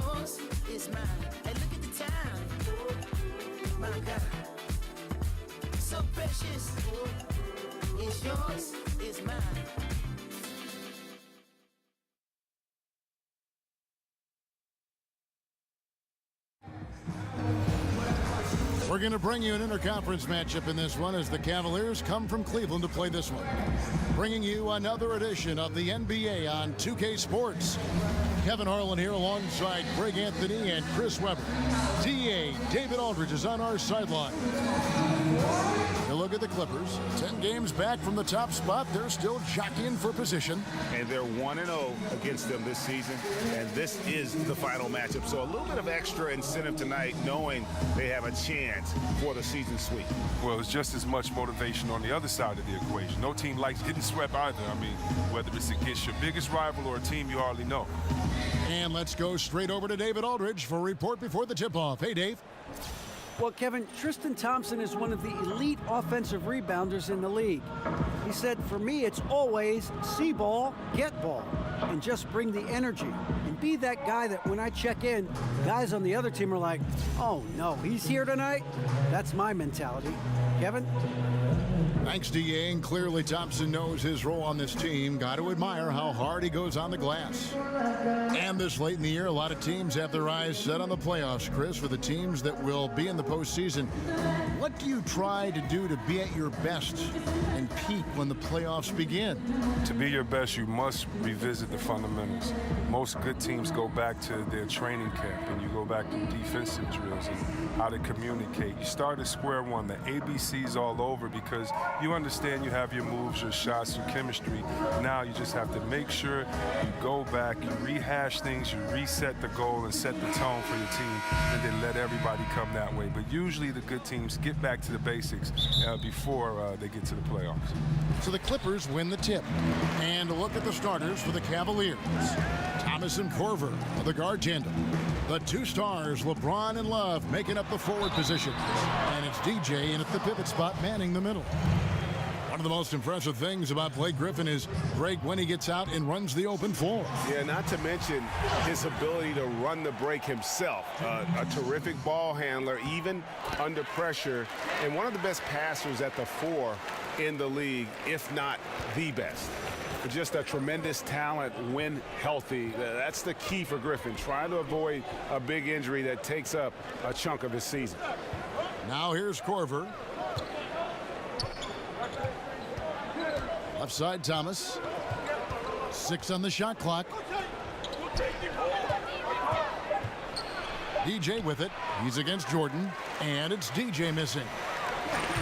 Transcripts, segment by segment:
yours, it's mine. Hey, look at the time. My God. So precious. It's yours, it's mine. We're going to bring you an interconference matchup in this one as the Cavaliers come from Cleveland to play this one. Bringing you another edition of the NBA on 2K Sports. Kevin Harlan here alongside Greg Anthony and Chris Webber. DA David Aldridge is on our sideline. You look at the Clippers, 10 games back from the top spot. They're still jockeying for position. And they're 1-0 against them this season, and this is the final matchup. So a little bit of extra incentive tonight, knowing they have a chance for the season sweep. Well, it's just as much motivation on the other side of the equation. No team likes getting swept either. I mean, whether it's against your biggest rival or a team you hardly know. And let's go straight over to David Aldridge for a report before the tip-off. Hey, Dave. Well, Kevin, Tristan Thompson is one of the elite offensive rebounders in the league. He said, for me, it's always see ball, get ball, and just bring the energy. And be that guy that when I check in, guys on the other team are like, oh, no, he's here tonight? That's my mentality. Kevin? Thanks, DA. And clearly Thompson knows his role on this team. Got to admire how hard he goes on the glass. And this late in the year, a lot of teams have their eyes set on the playoffs, Chris, for the teams that will be in the postseason. What do you try to do to be at your best and peak when the playoffs begin? To be your best, you must revisit the fundamentals. Most good teams go back to their training camp, and you go back to defensive drills and how to communicate. You start at square one, the ABCs all over, because you understand you have your moves, your shots, your chemistry. Now you just have to make sure you go back, you rehash things, you reset the goal and set the tone for your team, and then let everybody come that way. But usually the good teams get back to the basics before they get to the playoffs. So the Clippers win the tip. And a look at the starters for the Cavaliers. Thomas and Korver, the guard tandem. The two stars, LeBron and Love, making up the forward position. And it's DJ in at the pivot spot, manning the middle. One of the most impressive things about Blake Griffin is Greg when he gets out and runs the open floor. Yeah, not to mention his ability to run the break himself. A terrific ball handler, even under pressure, and one of the best passers at the four in the league, if not the best. Just a tremendous talent when healthy. That's the key for Griffin, trying to avoid a big injury that takes up a chunk of his season. Now here's Korver. Left side, Thomas. 6 on the shot clock. DJ with it. He's against Jordan, and it's DJ missing.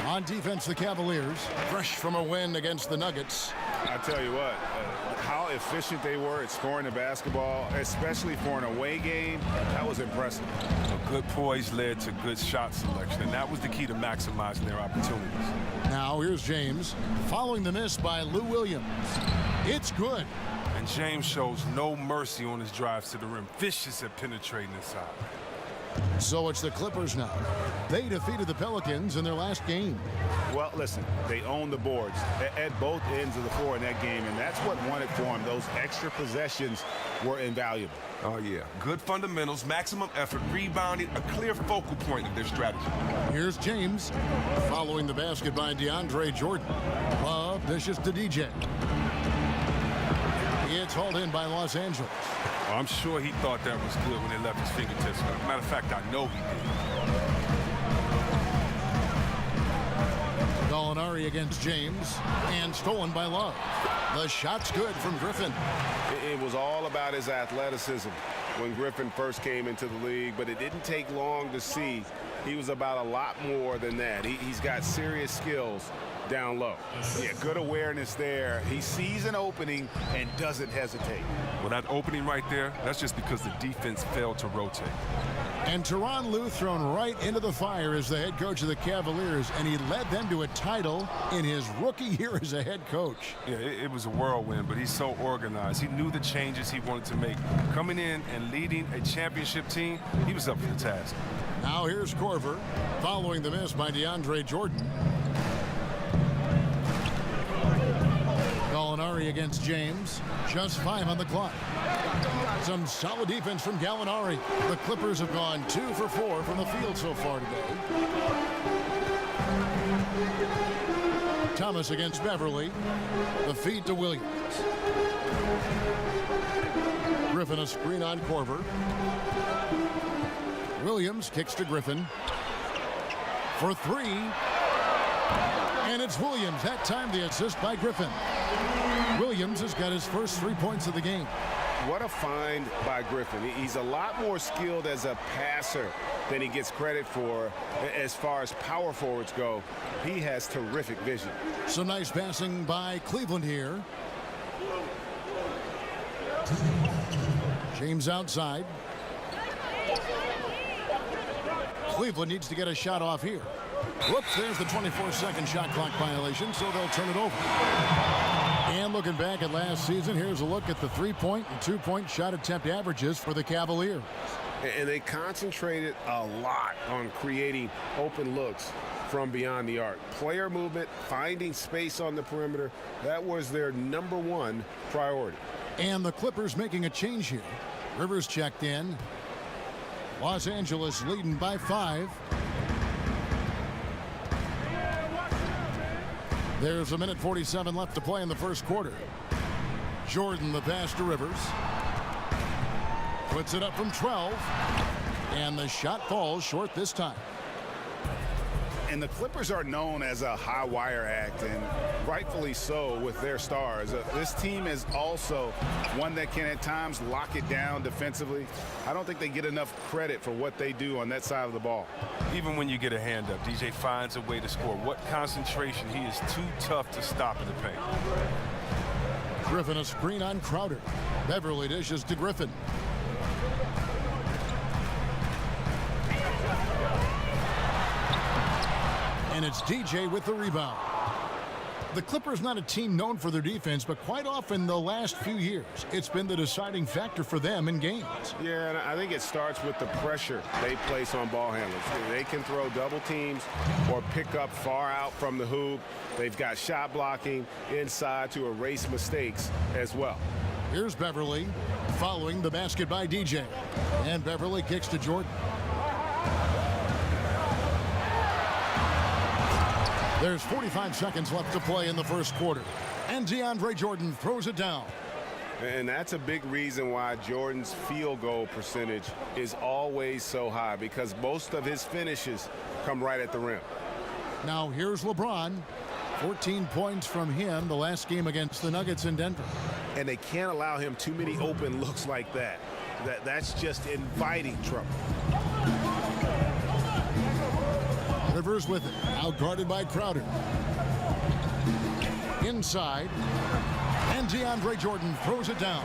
On defense, the Cavaliers, fresh from a win against the Nuggets. I tell you what, how efficient they were at scoring the basketball, especially for an away game, that was impressive. A good poise led to good shot selection, and that was the key to maximizing their opportunities. Now here's James, following the miss by Lou Williams. It's good. And James shows no mercy on his drives to the rim. Vicious at penetrating inside. So it's the Clippers now. They defeated the Pelicans in their last game. Well, listen, they own the boards at both ends of the floor in that game, and that's what won it for them. Those extra possessions were invaluable. Oh, yeah. Good fundamentals, maximum effort, rebounding, a clear focal point of their strategy. Here's James, following the basket by DeAndre Jordan. Love dishes to DJ. It's hauled in by Los Angeles. Well, I'm sure he thought that was good when they left his fingertips. Matter of fact, I know he did. Gallinari against James, and stolen by Love. The shot's good from Griffin. It was all about his athleticism when Griffin first came into the league, but it didn't take long to see he was about a lot more than that. He's got serious skills down low. Yeah, good awareness there. He sees an opening and doesn't hesitate. Well, that opening right there, that's just because the defense failed to rotate. And Tyronn Lue thrown right into the fire as the head coach of the Cavaliers, and he led them to a title in his rookie year as a head coach. Yeah, it was a whirlwind, but he's so organized. He knew the changes he wanted to make. Coming in and leading a championship team, he was up for the task. Now here's Korver, following the miss by DeAndre Jordan. Gallinari Gallinari against James. Just 5 on the clock. Some solid defense from Gallinari. The Clippers have gone 2 for 4 from the field so far today. Thomas against Beverly. The feed to Williams. Griffin a screen on Korver. Williams kicks to Griffin for 3. And it's Williams. That time the assist by Griffin. Williams has got his first 3 points of the game. What a find by Griffin. He's a lot more skilled as a passer than he gets credit for as far as power forwards go. He has terrific vision. Some nice passing by Cleveland here. James outside. Cleveland needs to get a shot off here. Whoops, there's the 24-second shot clock violation, so they'll turn it over. And looking back at last season, here's a look at the 3-point and 2-point shot attempt averages for the Cavaliers. And they concentrated a lot on creating open looks from beyond the arc. Player movement, finding space on the perimeter, that was their #1 priority. And the Clippers making a change here. Rivers checked in. Los Angeles leading by 5. There's 1:47 left to play in the first quarter. Jordan the pass to Rivers. Puts it up from 12. And the shot falls short this time. And the Clippers are known as a high wire act, and rightfully so with their stars. This team is also one that can at times lock it down defensively. I don't think they get enough credit for what they do on that side of the ball. Even when you get a hand up, DJ finds a way to score. What concentration. He is too tough to stop in the paint. Griffin a screen on Crowder. Beverly dishes to Griffin. And it's DJ with the rebound. The Clippers not a team known for their defense, but quite often the last few years, it's been the deciding factor for them in games. Yeah, and I think it starts with the pressure they place on ball handlers. They can throw double teams or pick up far out from the hoop. They've got shot blocking inside to erase mistakes as well. Here's Beverly following the basket by DJ. And Beverly kicks to Jordan. There's 45 seconds left to play in the first quarter. And DeAndre Jordan throws it down. And that's a big reason why Jordan's field goal percentage is always so high, because most of his finishes come right at the rim. Now here's LeBron. 14 points from him the last game against the Nuggets in Denver. And they can't allow him too many open looks like that. That's just inviting trouble. Rivers with it, outguarded by Crowder. Inside, and DeAndre Jordan throws it down.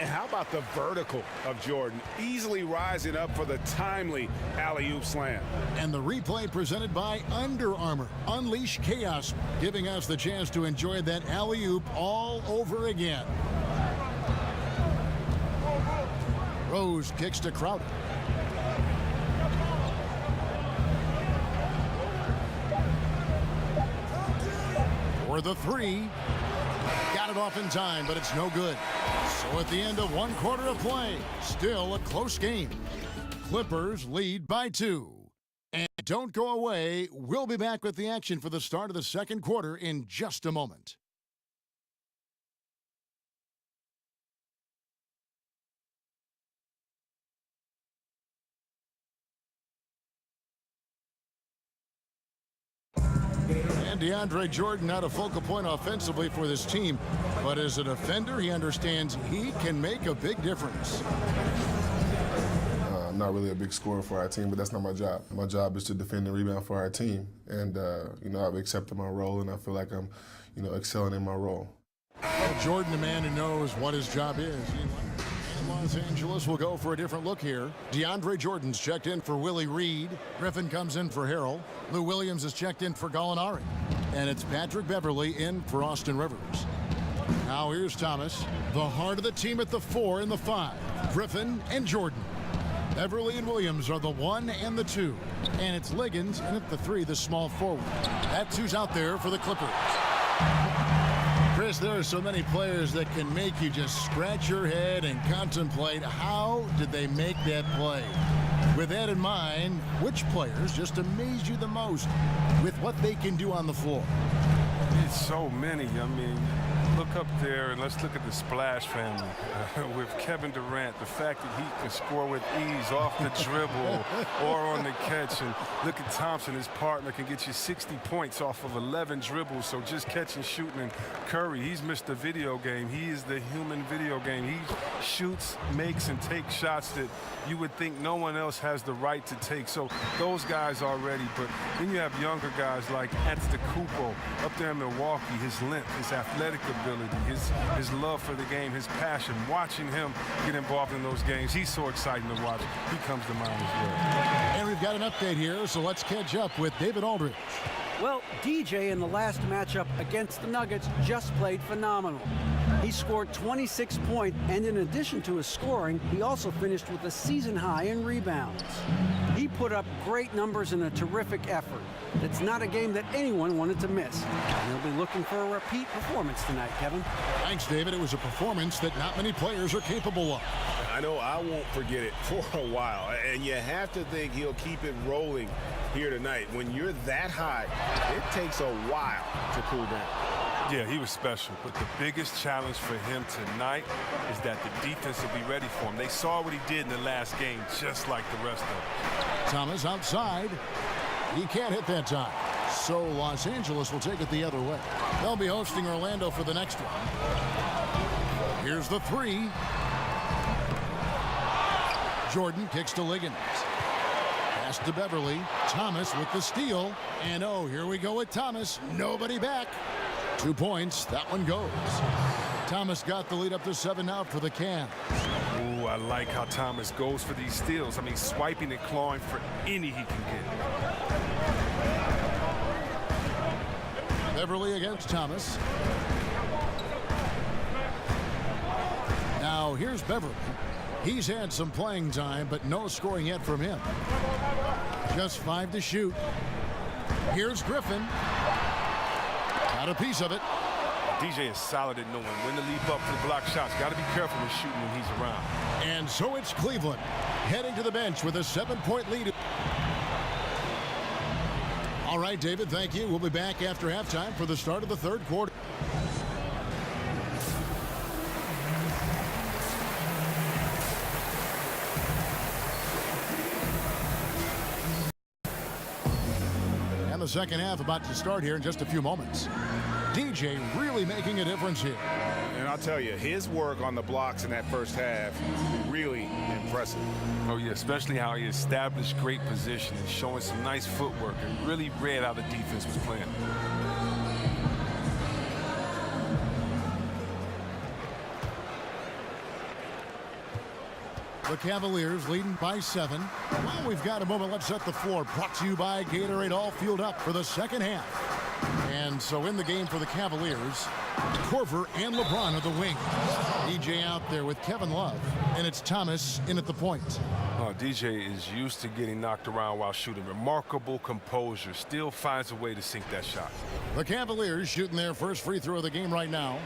And how about the vertical of Jordan, easily rising up for the timely alley-oop slam. And the replay presented by Under Armour. Unleash chaos, giving us the chance to enjoy that alley-oop all over again. Rose kicks to Crowder. For the 3. Got it off in time, but it's no good. So at the end of 1 quarter of play, still a close game. Clippers lead by 2. And don't go away. We'll be back with the action for the start of the second quarter in just a moment. And DeAndre Jordan not a focal point offensively for this team, but as a defender, he understands he can make a big difference. I'm not really a big scorer for our team, but that's not my job. My job is to defend and rebound for our team, and I've accepted my role, and I feel like I'm, excelling in my role. Well, Jordan, a man who knows what his job is. Los Angeles will go for a different look here. DeAndre Jordan's checked in for Willie Reed. Griffin comes in for Harrell. Lou Williams is checked in for Gallinari. And it's Patrick Beverly in for Austin Rivers. Now here's Thomas, the heart of the team at the 4 and the 5. Griffin and Jordan. Beverly and Williams are the 1 and the 2. And it's Liggins, and at the 3, the small forward. That's who's out there for the Clippers. Thomas, there are so many players that can make you just scratch your head and contemplate how did they make that play. With that in mind, which players just amaze you the most with what they can do on the floor? It's so many. I mean, look up there and let's look at the Splash family with Kevin Durant. The fact that he can score with ease off the dribble or on the catch. And look at Thompson, his partner, can get you 60 points off of 11 dribbles. So just catching, shooting. And Curry, he's Mr. Video Game. He is the human video game. He shoots, makes, and takes shots that you would think no one else has the right to take. So those guys already. But then you have younger guys like Antetokounmpo up there in Milwaukee. His length, his athletic ability, his love for the game, his passion. Watching him get involved in those games, he's so exciting to watch. He comes to mind as well. And we've got an update here, so let's catch up with David Aldridge. Well, DJ in the last matchup against the Nuggets just played phenomenal. He scored 26 points, and in addition to his scoring, he also finished with a season high in rebounds. He put up great numbers in a terrific effort. It's not a game that anyone wanted to miss. And he'll be looking for a repeat performance tonight, Kevin. Thanks, David. It was a performance that not many players are capable of. I know I won't forget it for a while, and you have to think he'll keep it rolling here tonight. When you're that high, it takes a while to cool down. Yeah, he was special, but the biggest challenge for him tonight is that the defense will be ready for him. They saw what he did in the last game, just like the rest of them. Thomas outside. He can't hit that time. So Los Angeles will take it the other way. They'll be hosting Orlando for the next one. Here's the three. Jordan kicks to Liggins. Pass to Beverly. Thomas with the steal. And oh, here we go with Thomas. Nobody back. 2 points. That one goes. Thomas got the lead up to 7 out for the Cavs. Ooh, I like how Thomas goes for these steals. I mean, swiping and clawing for any he can get. Beverly against Thomas. Now here's Beverly. He's had some playing time, but no scoring yet from him. Just 5 to shoot. Here's Griffin. Got a piece of it. DJ is solid at knowing when to leap up to the block shots. Got to be careful with shooting when he's around. And so it's Cleveland heading to the bench with a 7-point lead. All right, David, thank you. We'll be back after halftime for the start of the third quarter. And the second half about to start here in just a few moments. DJ really making a difference here. And I'll tell you, his work on the blocks in that first half, really impressive. Oh, yeah, especially how he established great position and showing some nice footwork and really read how the defense was playing. The Cavaliers leading by 7. Well, we've got a moment. Let's set the floor. Brought to you by Gatorade, all fueled up for the second half. And so in the game for the Cavaliers, Korver and LeBron are the wings. DJ out there with Kevin Love, and it's Thomas in at the point. Oh, DJ is used to getting knocked around while shooting. Remarkable composure. Still finds a way to sink that shot. The Cavaliers shooting their first free throw of the game right now.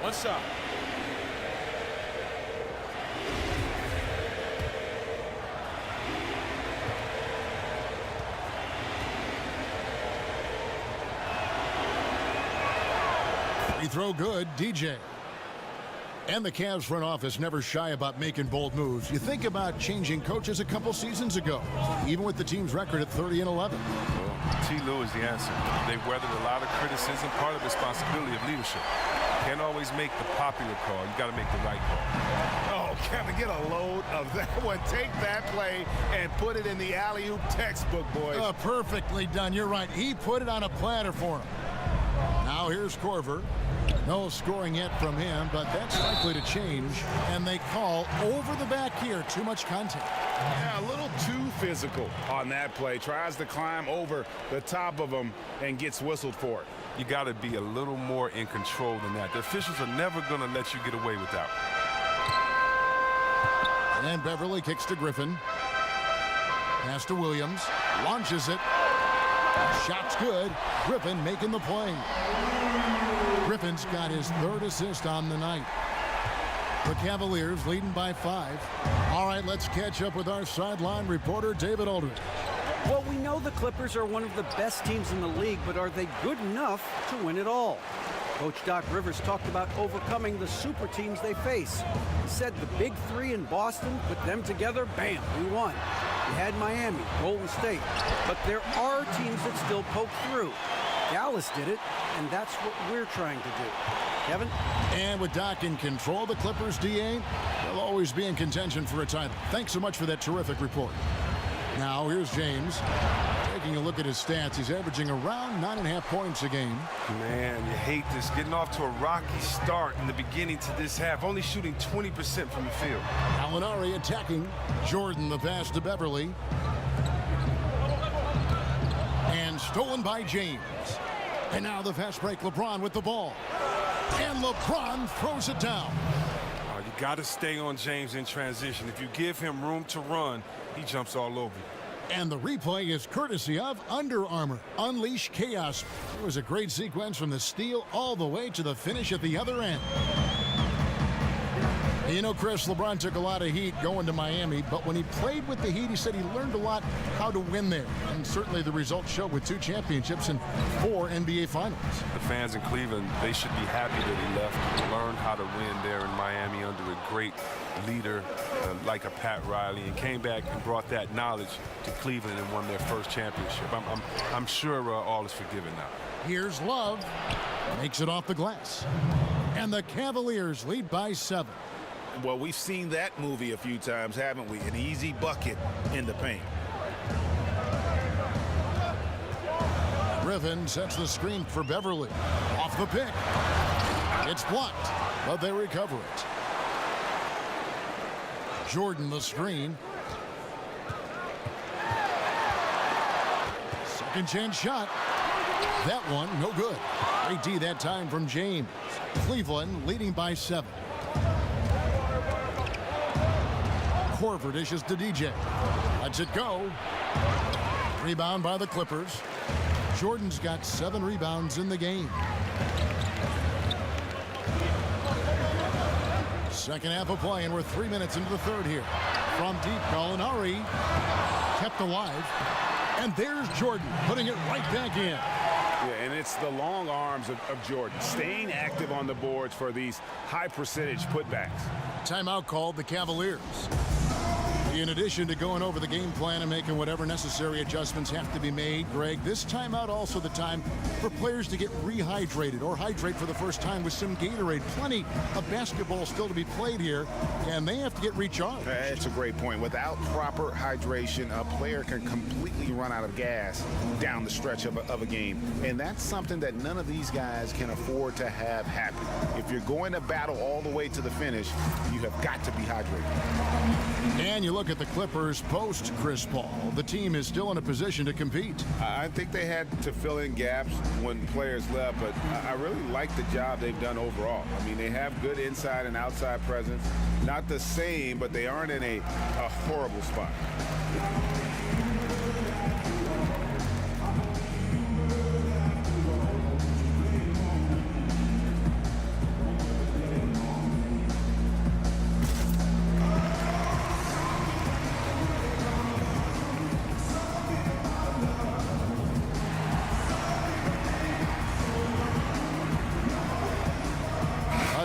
What's up? Free throw good, DJ. And the Cavs front office never shy about making bold moves. You think about changing coaches a couple seasons ago, even with the team's record at 30-11. T. Lue is the answer. They weathered a lot of criticism, part of the responsibility of leadership. Can't always make the popular call. You got to make the right call. Oh, Kevin, get a load of that one. Take that play and put it in the alley-oop textbook, boys. Perfectly done. You're right. He put it on a platter for him. Now here's Korver. No scoring yet from him, but that's likely to change. And they call over the back here. Too much contact. Yeah, a little too physical on that play. Tries to climb over the top of him and gets whistled for it. you got to be a little more in control than that. The officials are never going to let you get away with that. And Beverly kicks to Griffin. Pass to Williams. Launches it. Shot's good. Griffin making the play. Griffin's got his 3rd assist on the night. The Cavaliers leading by 5. All right, let's catch up with our sideline reporter, David Aldridge. Well, we know the Clippers are one of the best teams in the league, but are they good enough to win it all? Coach Doc Rivers talked about overcoming the super teams they face. He said the big 3 in Boston, put them together, bam, we won. We had Miami, Golden State, but there are teams that still poke through. Dallas did it, and that's what we're trying to do. Kevin? And with Doc in control, the Clippers, DA, they'll always be in contention for a title. Thanks so much for that terrific report. Now, here's James. Taking a look at his stats, he's averaging around 9.5 points a game. Man, you hate this. Getting off to a rocky start in the beginning to this half. Only shooting 20% from the field. Alinari attacking. Jordan the pass to Beverly. And stolen by James. And now the fast break, LeBron with the ball. And LeBron throws it down. You got to stay on James in transition. If you give him room to run, he jumps all over you. And the replay is courtesy of Under Armour. Unleash chaos. It was a great sequence from the steal all the way to the finish at the other end. You know, Chris, LeBron took a lot of heat going to Miami, but when he played with the Heat, he said he learned a lot how to win there. And certainly the results show with 2 championships and 4 NBA Finals. The fans in Cleveland, they should be happy that he left and learned how to win there in Miami under a great leader like a Pat Riley, and came back and brought that knowledge to Cleveland and won their first championship. I'm sure all is forgiven now. Here's Love. Makes it off the glass. And the Cavaliers lead by 7. Well, we've seen that movie a few times, haven't we? An easy bucket in the paint. Griffin sets the screen for Beverly. Off the pick. It's blocked, but they recover it. Jordan the screen. Second chance shot. That one, no good. Great D that time from James. Cleveland leading by 7. Korver dishes to DJ. Lets it go. Rebound by the Clippers. Jordan's got 7 rebounds in the game. Second half of play, and we're 3 minutes into the 3rd here. From deep, Gallinari kept alive. And there's Jordan putting it right back in. Yeah, and it's the long arms of Jordan, staying active on the boards for these high-percentage putbacks. Timeout called the Cavaliers. In addition to going over the game plan and making whatever necessary adjustments have to be made, Greg, this timeout also the time for players to get rehydrated or hydrate for the first time with some Gatorade. Plenty of basketball still to be played here, and they have to get recharged. That's a great point. Without proper hydration, a player can completely run out of gas down the stretch of a game, and that's something that none of these guys can afford to have happen. If you're going to battle all the way to the finish, you have got to be hydrated. And you look at the Clippers post Chris Paul. The team is still in a position to compete. I think they had to fill in gaps when players left, but I really like the job they've done overall. I mean, they have good inside and outside presence. Not the same, but they aren't in a horrible spot.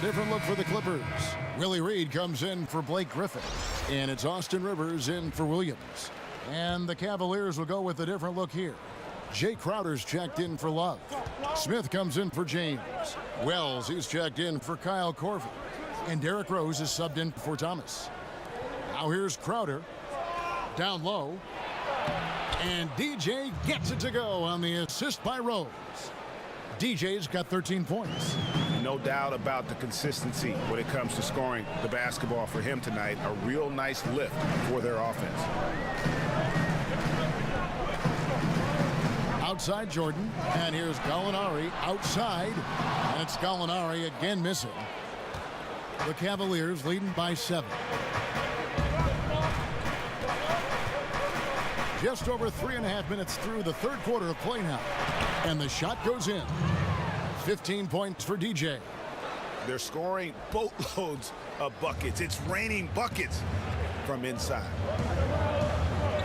Different look for the Clippers. Willie Reed comes in for Blake Griffin. And it's Austin Rivers in for Williams. And the Cavaliers will go with a different look here. Jay Crowder's checked in for Love. Smith comes in for James. Wells, he's checked in for Kyle Korver. And Derrick Rose is subbed in for Thomas. Now here's Crowder. Down low. And DJ gets it to go on the assist by Rose. DJ's got 13 points. No doubt about the consistency when it comes to scoring the basketball for him tonight. A real nice lift for their offense. Outside Jordan, and here's Gallinari outside, and it's Gallinari again missing. The Cavaliers leading by 7. Just over 3.5 minutes through the third quarter of play now, and the shot goes in. 15 points for DJ. They're scoring boatloads of buckets. It's raining buckets from inside.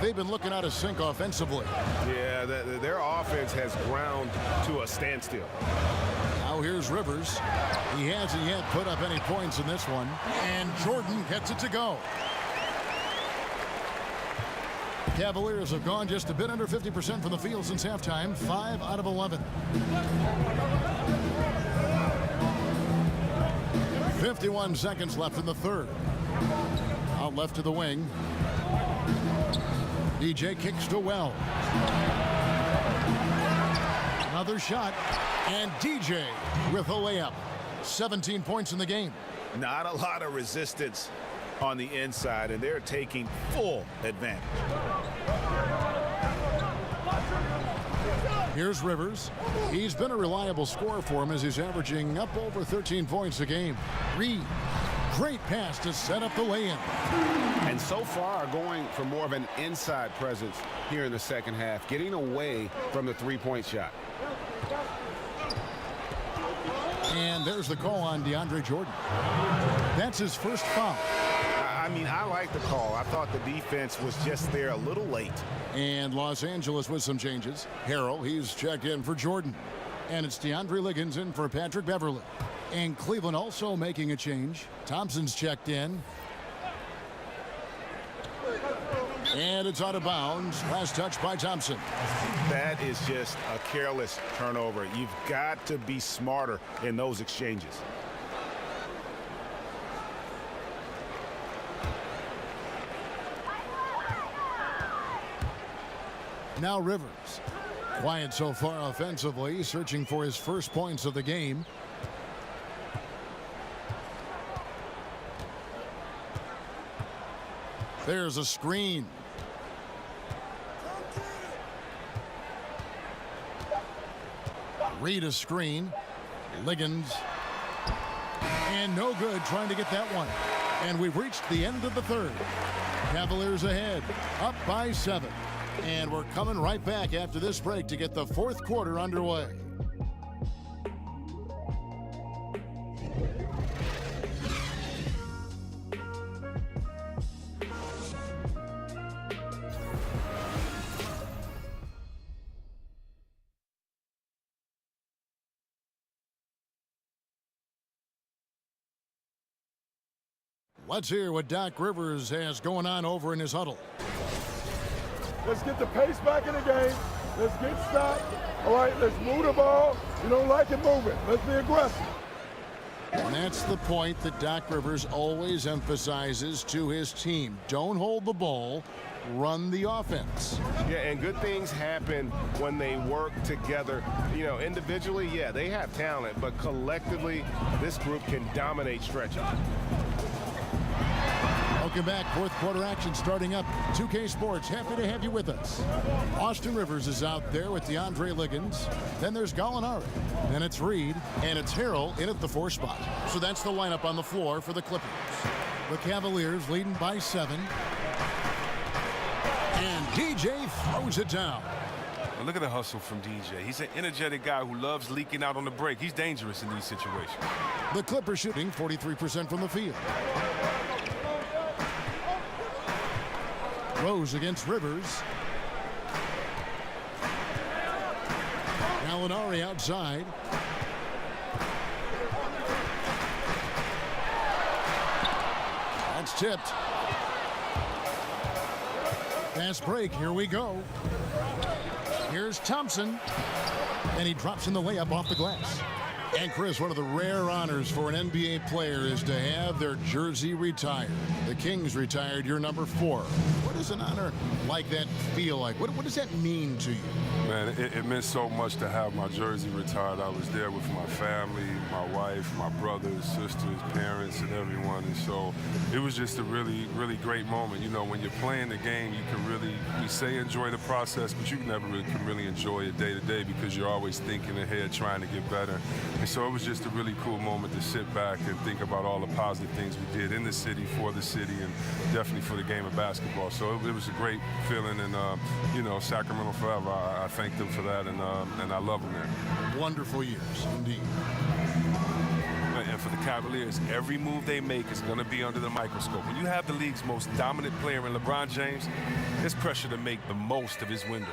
They've been looking out of sync offensively. Yeah, their offense has ground to a standstill. Now here's Rivers. He hasn't yet put up any points in this one, and Jordan gets it to go. Cavaliers have gone just a bit under 50% from the field since halftime, 5 out of 11. 51 seconds left in the third. Out left to the wing. DJ kicks to Well. Another shot, and DJ with a layup. 17 points in the game. Not a lot of resistance on the inside, and they're taking full advantage. Here's Rivers. He's been a reliable scorer for him as he's averaging up over 13 points a game. Reed, great pass to set up the lay-in. And so far going for more of an inside presence here in the second half, getting away from the three-point shot. And there's the call on DeAndre Jordan. That's his first foul. I mean, I like the call. I thought the defense was just there a little late. And Los Angeles with some changes. Harrell, he's checked in for Jordan. And it's DeAndre Liggins in for Patrick Beverly. And Cleveland also making a change. Thompson's checked in. And it's out of bounds. Last touch by Thompson. That is just a careless turnover. You've got to be smarter in those exchanges. Now Rivers. Quiet so far offensively, searching for his first points of the game. There's a screen. Reed a screen. Liggins. And no good trying to get that one. And we've reached the end of the third. Cavaliers ahead, up by 7. And we're coming right back after this break to get the fourth quarter underway. Let's hear what Doc Rivers has going on over in his huddle. Let's get the pace back in the game. Let's get stopped. All right, let's move the ball. You don't like it, move it. Let's be aggressive. And that's the point that Doc Rivers always emphasizes to his team. Don't hold the ball, run the offense. Yeah, and good things happen when they work together. You know, individually, yeah, they have talent, but collectively, this group can dominate stretches. Welcome back. Fourth quarter action starting up. 2K Sports, happy to have you with us. Austin Rivers is out there with DeAndre Liggins. Then there's Gallinari. Then it's Reed. And it's Harrell in at the 4 spot. So that's the lineup on the floor for the Clippers. The Cavaliers leading by 7. And DJ throws it down. Well, look at the hustle from DJ. He's an energetic guy who loves leaking out on the break. He's dangerous in these situations. The Clippers shooting 43% from the field. Rose against Rivers. Gallinari outside. That's tipped. Fast break. Here we go. Here's Thompson. And he drops in the layup off the glass. And Chris, one of the rare honors for an NBA player is to have their jersey retired. The Kings retired your number 4. What does an honor like that feel like? What does that mean to you? Man, it meant so much to have my jersey retired. I was there with my family, my wife, my brothers, sisters, parents, and everyone. And so it was just a really, really great moment. You know, when you're playing the game, you can really, we say enjoy the process, but you never really can really enjoy it day to day because you're always thinking ahead, trying to get better. And so it was just a really cool moment to sit back and think about all the positive things we did in the city, for the city, and definitely for the game of basketball. So it was a great feeling, and you know, Sacramento forever. I thank them for that, and I love them there. Wonderful years, indeed. And for the Cavaliers, every move they make is going to be under the microscope. When you have the league's most dominant player in LeBron James, there's pressure to make the most of his window.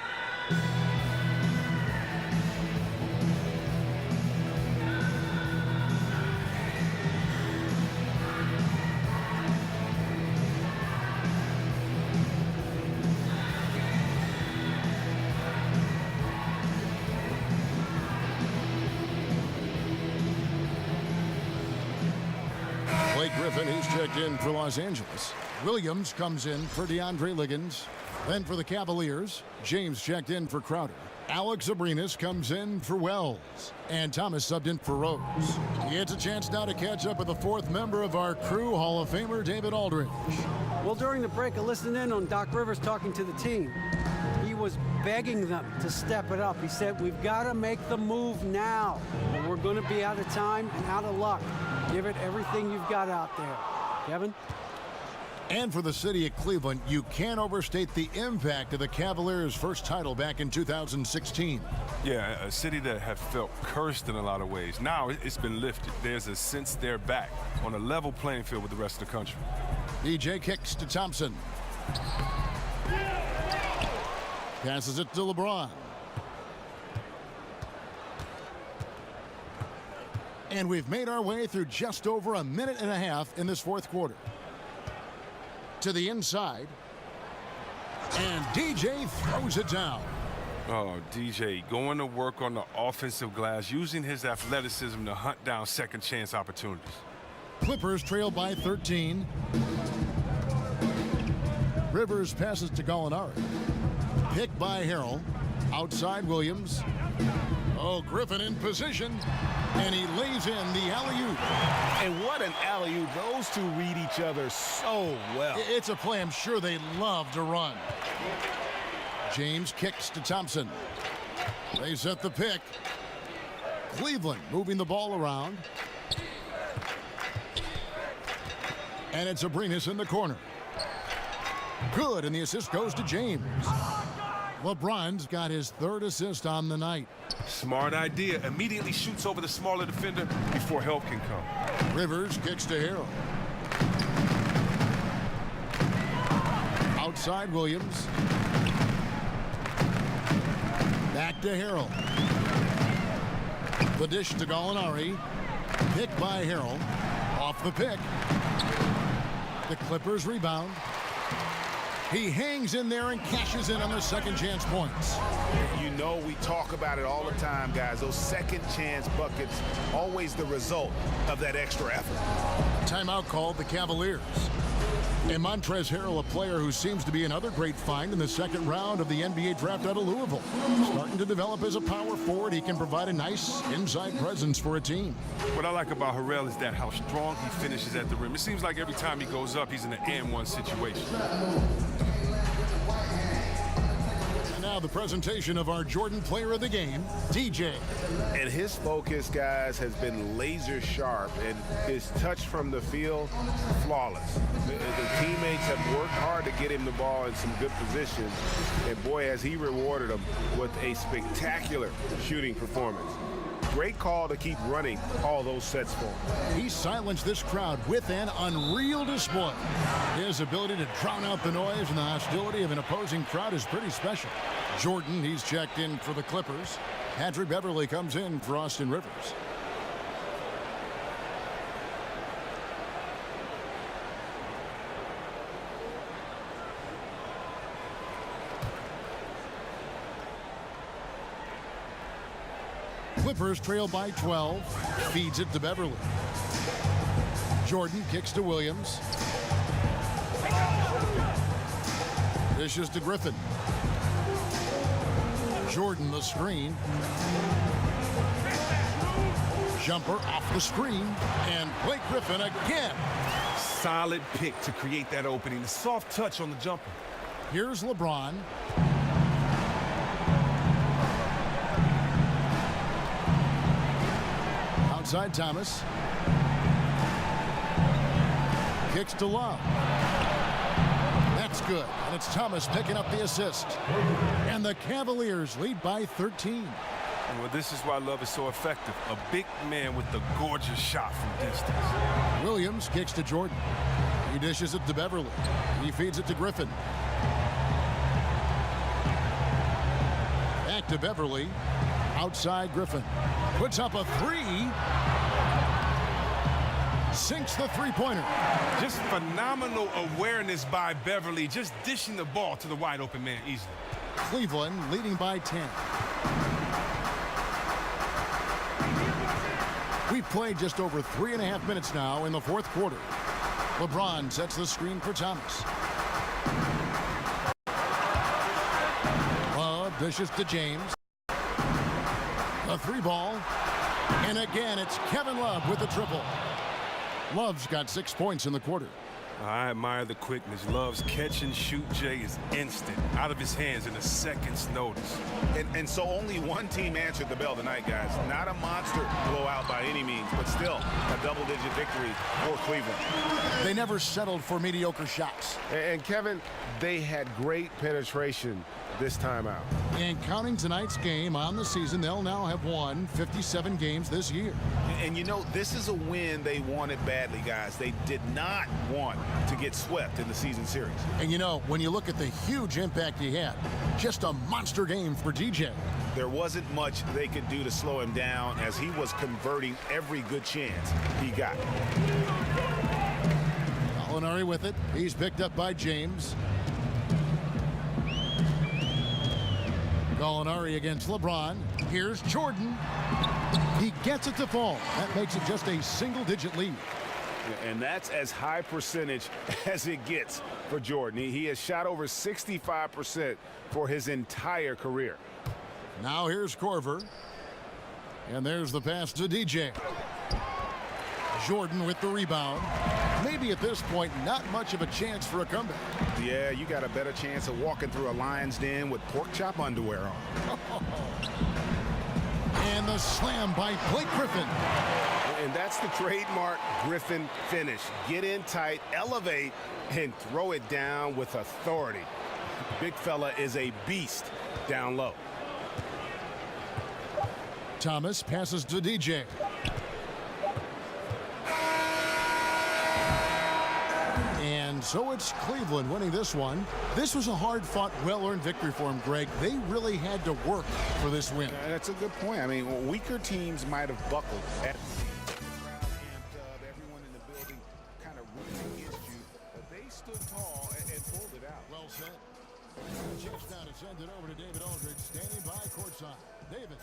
Blake Griffin, he's checked in for Los Angeles. Williams comes in for DeAndre Liggins. Then for the Cavaliers, James checked in for Crowder. Alex Abrinas comes in for Wells. And Thomas subbed in for Rose. He gets a chance now to catch up with the 4th member of our crew, Hall of Famer David Aldridge. Well, during the break, I listened in on Doc Rivers talking to the team. He was begging them to step it up. He said, we've got to make the move now, or we're going to be out of time and out of luck. Give it everything you've got out there. Kevin? And for the city of Cleveland, you can't overstate the impact of the Cavaliers' first title back in 2016. Yeah, a city that had felt cursed in a lot of ways. Now it's been lifted. There's a sense they're back on a level playing field with the rest of the country. DJ kicks to Thompson. Passes it to LeBron. And we've made our way through just over a minute and a half in this 4th quarter. To the inside. And DJ throws it down. Oh, DJ going to work on the offensive glass, using his athleticism to hunt down second chance opportunities. Clippers trail by 13. Rivers passes to Gallinari. Picked by Harrell. Outside Williams. Oh, Griffin in position. And he lays in the alley-oop. And what an alley-oop. Those two read each other so well. It's a play I'm sure they love to run. James kicks to Thompson. They set the pick. Cleveland moving the ball around. And it's Abrinas in the corner. Good, and the assist goes to James. LeBron's got his 3rd assist on the night. Smart idea. Immediately shoots over the smaller defender before help can come. Rivers kicks to Harrell. Outside Williams. Back to Harrell. The dish to Gallinari. Picked by Harrell. Off the pick. The Clippers rebound. He hangs in there and cashes in on their second chance points. You know, we talk about it all the time, guys. Those second chance buckets, always the result of that extra effort. Timeout called the Cavaliers. And Montrezl Harrell, a player who seems to be another great find in the 2nd round of the NBA draft out of Louisville. Starting to develop as a power forward, he can provide a nice inside presence for a team. What I like about Harrell is that how strong he finishes at the rim. It seems like every time he goes up, he's in an and-one situation. And now the presentation of our Jordan Player of the Game, DJ. And his focus, guys, has been laser sharp, and his touch from the field, flawless. The teammates have worked hard to get him the ball in some good positions, and boy, has he rewarded them with a spectacular shooting performance. Great call to keep running all those sets for him. He silenced this crowd with an unreal display. His ability to drown out the noise and the hostility of an opposing crowd is pretty special. Jordan, he's checked in for the Clippers. Patrick Beverley comes in for Austin Rivers. Clippers trail by 12. Feeds it to Beverly. Jordan kicks to Williams. Dishes to Griffin. Jordan the screen. Jumper off the screen. And Blake Griffin again. Solid pick to create that opening. The soft touch on the jumper. Here's LeBron. Outside Thomas. Kicks to Love. That's good. And it's Thomas picking up the assist. And the Cavaliers lead by 13. Well, this is why Love is so effective. A big man with a gorgeous shot from distance. Williams kicks to Jordan. He dishes it to Beverly. He feeds it to Griffin. Back to Beverly. Outside Griffin. Puts up a three. Sinks the three-pointer. Just phenomenal awareness by Beverly, just dishing the ball to the wide open man easily. Cleveland leading by 10. We've played just over 3.5 minutes now in the fourth quarter. LeBron sets the screen for Thomas. Love dishes to James. A three ball. And again, it's Kevin Love with the triple. Love's got 6 points in the quarter. I admire the quickness. Love's catch and shoot Jay is instant, out of his hands in a second's notice. And so only one team answered the bell tonight, guys. Not a monster blowout by any means, but still a double-digit victory for Cleveland. They never settled for mediocre shots. And Kevin, they had great penetration this time out. And counting tonight's game on the season, they'll now have won 57 games this year. And you know, this is a win they wanted badly, guys. They did not want to get swept in the season series. And you know, when you look at the huge impact he had, just a monster game for DJ. There wasn't much they could do to slow him down as he was converting every good chance he got. Gallinari with it. He's picked up by James. Gallinari against LeBron. Here's Jordan. He gets it to fall. That makes it just a single-digit lead. And that's as high percentage as it gets for Jordan. He has shot over 65% for his entire career. Now here's Corver. And there's the pass to DJ. Jordan with the rebound. Maybe at this point, not much of a chance for a comeback. Yeah, you got a better chance of walking through a lion's den with pork chop underwear on. And the slam by Blake Griffin. And that's the trademark Griffin finish. Get in tight, elevate, and throw it down with authority. Big fella is a beast down low. Thomas passes to DJ. And so it's Cleveland winning this one. This was a hard-fought, well-earned victory for him, Greg. They really had to work for this win. That's a good point. I mean, weaker teams might have buckled. Everyone in the building kind of rooting against you, but they stood tall and pulled it out. Well said. Chance now to send it over to David Aldridge, standing by courtside. David.